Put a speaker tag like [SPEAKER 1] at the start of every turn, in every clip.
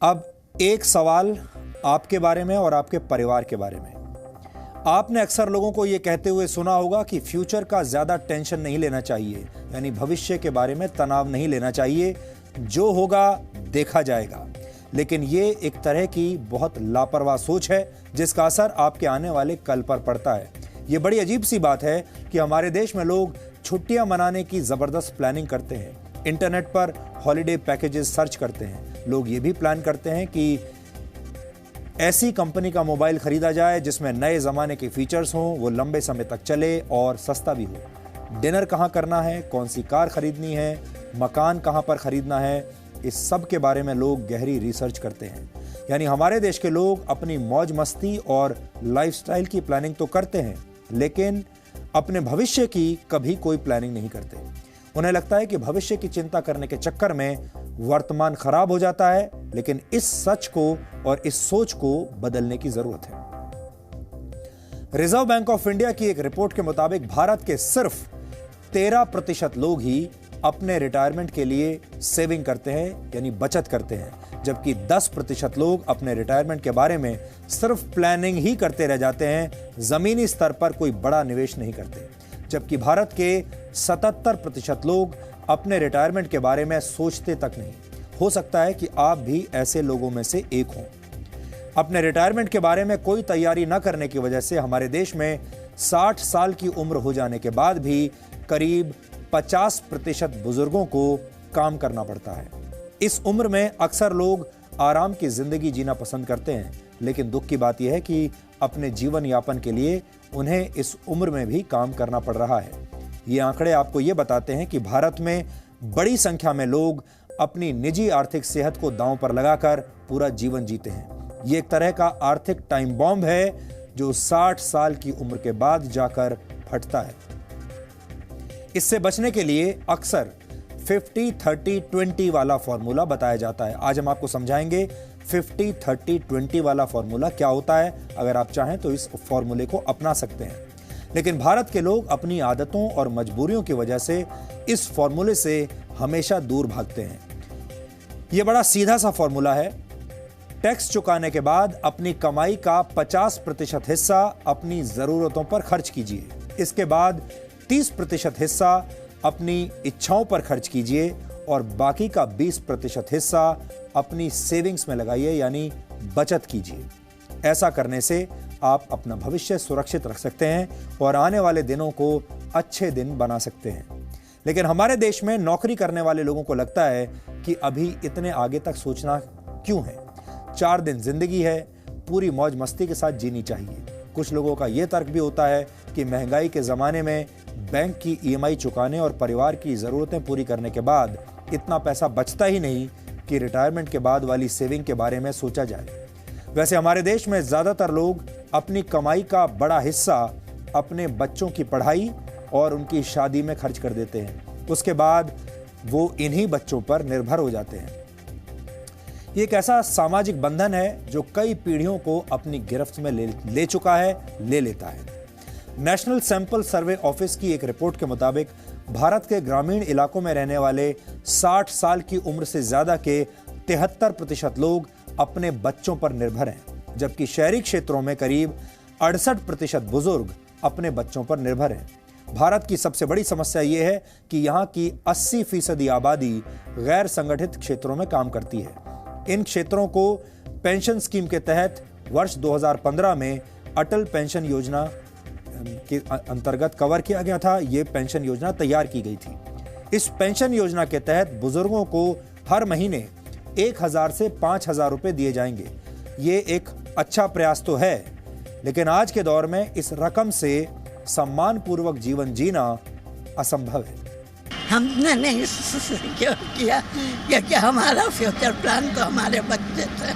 [SPEAKER 1] अब एक सवाल आपके बारे में और आपके परिवार के बारे में। आपने अक्सर लोगों को यह कहते हुए सुना होगा कि फ्यूचर का ज्यादा टेंशन नहीं लेना चाहिए, यानी भविष्य के बारे में तनाव नहीं लेना चाहिए, जो होगा देखा जाएगा। लेकिन ये एक तरह की बहुत लापरवाह सोच है जिसका असर आपके आने वाले कल पर पड़ता है। ये बड़ी अजीब सी बात है कि हमारे देश में लोग छुट्टियां मनाने की जबरदस्त प्लानिंग करते हैं, इंटरनेट पर हॉलिडे पैकेजेस सर्च करते हैं। लोग ये भी प्लान करते हैं कि ऐसी कंपनी का मोबाइल खरीदा जाए जिसमें नए जमाने के फीचर्स हों, वो लंबे समय तक चले और सस्ता भी हो। डिनर कहाँ करना है, कौन सी कार खरीदनी है, मकान कहाँ पर खरीदना है, इस सब के बारे में लोग गहरी रिसर्च करते हैं। यानी हमारे देश के लोग अपनी मौज मस्ती और लाइफस्टाइल की प्लानिंग तो करते हैं, लेकिन अपने भविष्य की कभी कोई प्लानिंग नहीं करते। उन्हें लगता है कि भविष्य की चिंता करने के चक्कर में वर्तमान खराब हो जाता है, लेकिन इस सच को और इस सोच को बदलने की जरूरत है। रिजर्व बैंक ऑफ इंडिया की एक रिपोर्ट के मुताबिक भारत के सिर्फ 13% लोग ही अपने रिटायरमेंट के लिए सेविंग करते हैं, यानी बचत करते हैं, जबकि 10% लोग अपने रिटायरमेंट के बारे में सिर्फ प्लानिंग ही करते रह जाते हैं, जमीनी स्तर पर कोई बड़ा निवेश नहीं करते। जबकि भारत के 77% लोग अपने रिटायरमेंट के बारे में सोचते तक नहीं। हो सकता है कि आप भी ऐसे लोगों में से एक हों। अपने रिटायरमेंट के बारे में कोई तैयारी न करने की वजह से हमारे देश में 60 साल की उम्र हो जाने के बाद भी करीब 50% बुजुर्गों को काम करना पड़ता है। इस उम्र में अक्सर लोग आराम की जिंदगी जीना पसंद करते हैं, लेकिन दुख की बात यह है कि अपने जीवन यापन के लिए उन्हें इस उम्र में भी काम करना पड़ रहा है। ये आंकड़े आपको ये बताते हैं कि भारत में बड़ी संख्या में लोग अपनी निजी आर्थिक सेहत को दांव पर लगाकर पूरा जीवन जीते हैं। ये एक तरह का आर्थिक टाइम बॉम्ब है जो 60 साल की उम्र के बाद जाकर फटता है। इससे बचने के लिए अक्सर 50-30-20 वाला फॉर्मूला बताया जाता है। आज हम आपको समझाएंगे 50-30-20 वाला फॉर्मूला क्या होता है। अगर आप चाहें तो इस फॉर्मूले को अपना सकते हैं, लेकिन भारत के लोग अपनी आदतों और मजबूरियों की वजह से इस फॉर्मूले से हमेशा दूर भागते हैं। यह बड़ा सीधा सा फॉर्मूला है। टैक्स चुकाने के बाद अपनी कमाई का 50% हिस्सा अपनी जरूरतों पर खर्च कीजिए। इसके बाद 30% हिस्सा अपनी इच्छाओं पर खर्च कीजिए और बाकी का 20% हिस्सा अपनी सेविंग्स में लगाइए, यानी बचत कीजिए। ऐसा करने से आप अपना भविष्य सुरक्षित रख सकते हैं और आने वाले दिनों को अच्छे दिन बना सकते हैं। लेकिन हमारे देश में नौकरी करने वाले लोगों को लगता है कि अभी इतने आगे तक सोचना क्यों है, 4 दिन जिंदगी है, पूरी मौज मस्ती के साथ जीनी चाहिए। कुछ लोगों का यह तर्क भी होता है कि महंगाई के जमाने में बैंक की EMI चुकाने और परिवार की जरूरतें पूरी करने के बाद इतना पैसा बचता ही नहीं कि रिटायरमेंट के बाद वाली सेविंग के बारे में सोचा जाए। वैसे हमारे देश में ज्यादातर लोग अपनी कमाई का बड़ा हिस्सा अपने बच्चों की पढ़ाई और उनकी शादी में खर्च कर देते हैं। उसके बाद वो इन्हीं बच्चों पर निर्भर हो जाते हैं। ये एक ऐसा सामाजिक बंधन है जो कई पीढ़ियों को अपनी गिरफ्त में ले चुका है, ले लेता है। नेशनल सैंपल सर्वे ऑफिस की एक रिपोर्ट के मुताबिक भारत के ग्रामीण इलाकों में रहने वाले 60 साल की उम्र से ज्यादा के 73% लोग अपने बच्चों पर निर्भर हैं, जबकि शहरी क्षेत्रों में करीब 68% बुजुर्ग अपने बच्चों पर निर्भर हैं। भारत की सबसे बड़ी समस्या यह है कि यहाँ की 80% आबादी गैर संगठित क्षेत्रों में काम करती है। इन क्षेत्रों को पेंशन स्कीम के तहत वर्ष 2015 में अटल पेंशन योजना के अंतर्गत कवर किया गया था। ये पेंशन योजना तैयार की गई थी। इस पेंशन योजना के तहत बुजुर्गों को हर महीने 1000 से 5000 रुपए दिए जाएंगे। ये एक अच्छा प्रयास तो है, लेकिन आज के दौर में इस रकम से सम्मानपूर्वक जीवन जीना असंभव है।
[SPEAKER 2] हमने नहीं सिक्योर किया क्योंकि हमारा फ्यूचर प्लान तो हमारे बच्चे थे।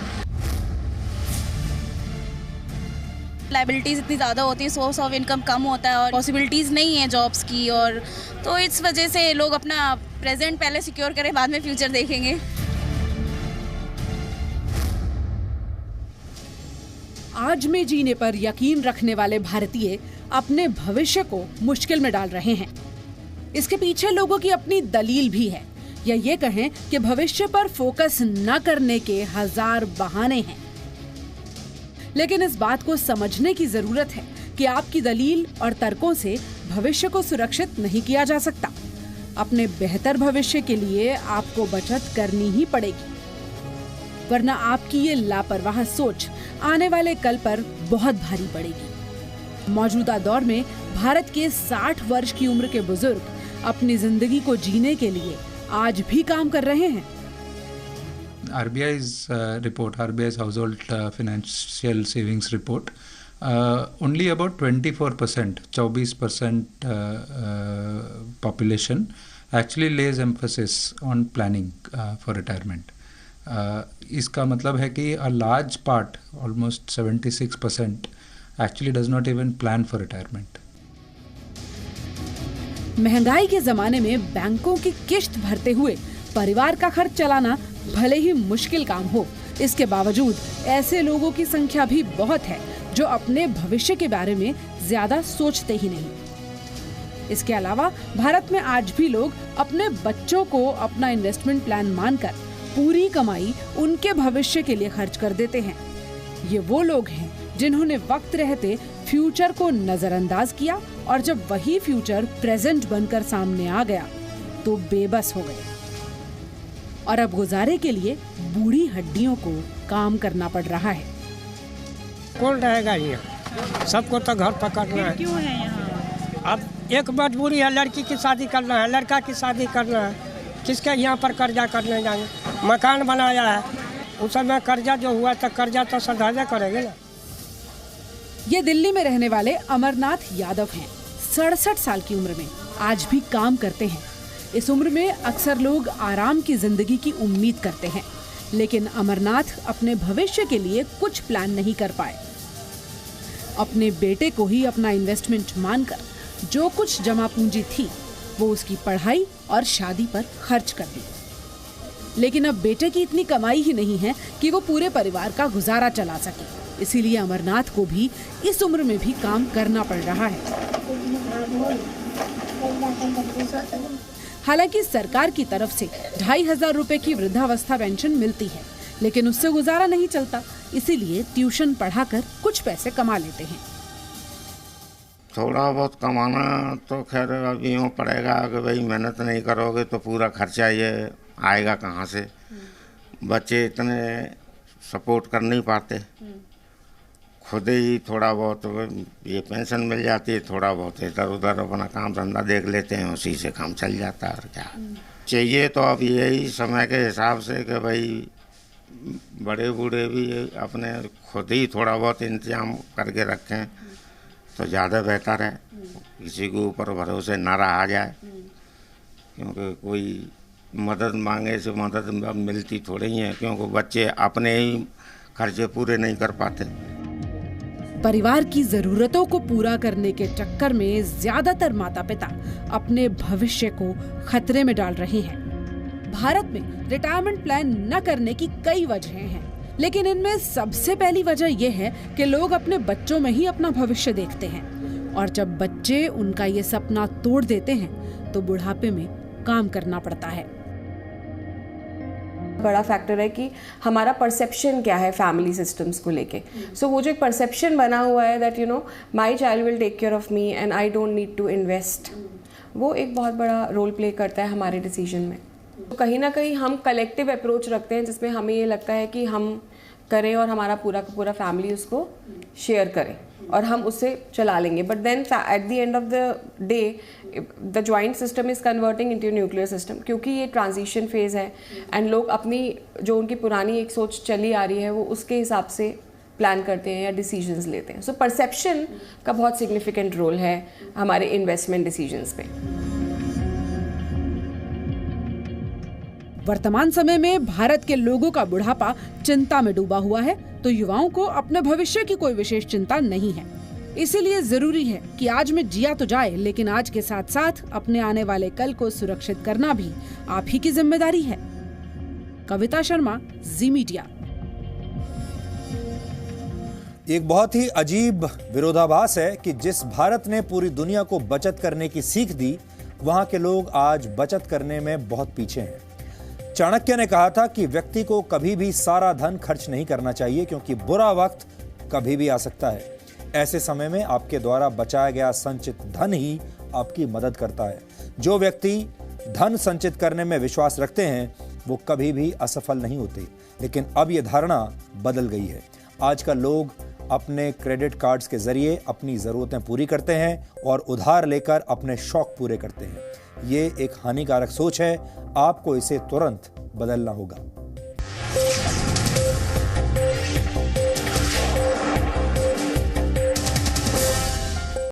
[SPEAKER 3] लाइबिलिटीज इतनी ज़्यादा होती है, सोर्स ऑफ इनकम कम होता है और पॉसिबिलिटीज़ नहीं है जॉब्स की, और तो इस वजह से लोग अपना प्रेजेंट पहले सिक्योर करें, बाद में फ्यूचर देखेंगे।
[SPEAKER 4] आज में जीने पर यकीन रखने वाले भारतीय अपने भविष्य को मुश्किल में डाल रहे हैं। इसके पीछे लोगों की अपनी दलील भी है। या ये कहें कि भविष्य पर फोकस न करने के हजार बहाने हैं। लेकिन इस बात को समझने की जरूरत है कि आपकी दलील और तर्कों से भविष्य को सुरक्षित नहीं किया जा सकता। अपने बेहतर भविष्य के लिए आपको बचत करनी ही पड़ेगी, वरना आपकी ये लापरवाह सोच आने वाले कल पर बहुत भारी पड़ेगी। मौजूदा दौर में भारत के 60 वर्ष की उम्र के बुजुर्ग अपनी जिंदगी को जीने के लिए आज भी काम कर रहे हैं।
[SPEAKER 5] RBI's report, RBI's household financial savings report, only about 24%, 24% population actually lays emphasis on planning for retirement. इसका मतलब है कि a large part, almost 76%, actually does not even plan for retirement.
[SPEAKER 4] महंगाई के जमाने में बैंकों की किश्त भरते हुए परिवार का खर्च चलाना भले ही मुश्किल काम हो, इसके बावजूद ऐसे लोगों की संख्या भी बहुत है जो अपने भविष्य के बारे में ज्यादा सोचते ही नहीं। इसके अलावा भारत में आज भी लोग अपने बच्चों को अपना इन्वेस्टमेंट प्लान मानकर पूरी कमाई उनके भविष्य के लिए खर्च कर देते हैं। ये वो लोग हैं जिन्होंने वक्त रहते फ्यूचर को नजरअंदाज किया और जब वही फ्यूचर प्रेजेंट बनकर सामने आ गया तो बेबस हो गए और अब गुजारे के लिए बूढ़ी हड्डियों को काम करना पड़ रहा है।
[SPEAKER 6] कौन रहेगा ये? सबको तो घर पकड़ना है।
[SPEAKER 7] क्यों है यहाँ?
[SPEAKER 6] अब एक मजबूरी है, लड़की की शादी करना है, लड़का की शादी करना है, किसके यहाँ पर कर्जा करने जाएंगे? मकान बनाया है, उस समय कर्जा जो हुआ तो कर्जा तो सधाजे करेंगे ना।
[SPEAKER 4] ये दिल्ली में रहने वाले अमरनाथ यादव हैं। 67 साल की उम्र में आज भी काम करते हैं। इस उम्र में अक्सर लोग आराम की जिंदगी की उम्मीद करते हैं, लेकिन अमरनाथ अपने भविष्य के लिए कुछ प्लान नहीं कर पाए। अपने बेटे को ही अपना इन्वेस्टमेंट मानकर जो कुछ जमा पूंजी थी वो उसकी पढ़ाई और शादी पर खर्च कर दी। लेकिन अब बेटे की इतनी कमाई ही नहीं है कि वो पूरे परिवार का गुजारा चला सके। इसीलिए अमरनाथ को भी इस उम्र में भी काम करना पड़ रहा है। हालांकि सरकार की तरफ से 2500 रुपए की वृद्धावस्था पेंशन मिलती है, लेकिन उससे गुजारा नहीं चलता। इसीलिए ट्यूशन पढ़ाकर कुछ पैसे कमा लेते हैं।
[SPEAKER 8] थोड़ा बहुत कमाना तो खैर अब यूँ पड़ेगा कि भाई मेहनत नहीं करोगे तो पूरा खर्चा ये आएगा कहाँ से। बच्चे इतने सपोर्ट कर नहीं पाते, खुद ही थोड़ा बहुत ये पेंशन मिल जाती है, थोड़ा बहुत इधर उधर अपना काम धंधा देख लेते हैं, उसी से काम चल जाता है। और क्या चाहिए तो अब यही समय के हिसाब से कि भाई बड़े बूढ़े भी अपने खुद ही थोड़ा बहुत इंतजाम करके रखें तो ज़्यादा बेहतर है। किसी के ऊपर भरोसे ना रहा जाए, क्योंकि कोई मदद मांगे से मदद मिलती थोड़ी है, क्योंकि बच्चे अपने ही खर्चे पूरे नहीं कर पाते।
[SPEAKER 4] परिवार की जरूरतों को पूरा करने के चक्कर में ज्यादातर माता पिता अपने भविष्य को खतरे में डाल रहे हैं। भारत में रिटायरमेंट प्लान न करने की कई वजहें हैं, लेकिन इनमें सबसे पहली वजह यह है कि लोग अपने बच्चों में ही अपना भविष्य देखते हैं और जब बच्चे उनका ये सपना तोड़ देते हैं तो बुढ़ापे में काम करना पड़ता है।
[SPEAKER 9] बड़ा फैक्टर है कि हमारा परसेप्शन क्या है फैमिली सिस्टम्स को लेके। सो वो जो एक परसेप्शन बना हुआ है that you know my child will take care of me and I don't need to invest, वो एक बहुत बड़ा रोल प्ले करता है हमारे डिसीजन में। तो कहीं ना कहीं हम कलेक्टिव अप्रोच रखते हैं जिसमें हमें ये लगता है कि हम करें और हमारा पूरा का पूरा फैमिली उसको शेयर करे और हम उससे चला लेंगे। But then at the end of the day the joint system is converting into nuclear system, क्योंकि ये ट्रांजिशन फेज़ है एंड लोग अपनी जो उनकी पुरानी एक सोच चली आ रही है वो उसके हिसाब से प्लान करते हैं या डिसीजंस लेते हैं। सो परसेप्शन का बहुत सिग्निफिकेंट रोल है हमारे इन्वेस्टमेंट डिसीजंस पे।
[SPEAKER 4] वर्तमान समय में भारत के लोगों का बुढ़ापा चिंता में डूबा हुआ है, तो युवाओं को अपने भविष्य की कोई विशेष चिंता नहीं है। इसीलिए जरूरी है कि आज में जिया तो जाए, लेकिन आज के साथ साथ अपने आने वाले कल को सुरक्षित करना भी आप ही की जिम्मेदारी है। कविता शर्मा, जी मीडिया।
[SPEAKER 1] एक बहुत ही अजीब विरोधाभास है कि जिस भारत ने पूरी दुनिया को बचत करने की सीख दी, वहां के लोग आज बचत करने में बहुत पीछे हैं। चाणक्य ने कहा था कि व्यक्ति को कभी भी सारा धन खर्च नहीं करना चाहिए, क्योंकि बुरा वक्त कभी भी आ सकता है। ऐसे समय में आपके द्वारा बचाया गया संचित धन ही आपकी मदद करता है। जो व्यक्ति धन संचित करने में विश्वास रखते हैं वो कभी भी असफल नहीं होते। लेकिन अब यह धारणा बदल गई है। आजकल लोग अपने क्रेडिट कार्ड्स के जरिए अपनी ज़रूरतें पूरी करते हैं और उधार लेकर अपने शौक पूरे करते हैं। ये एक हानिकारक सोच है। आपको इसे तुरंत बदलना होगा।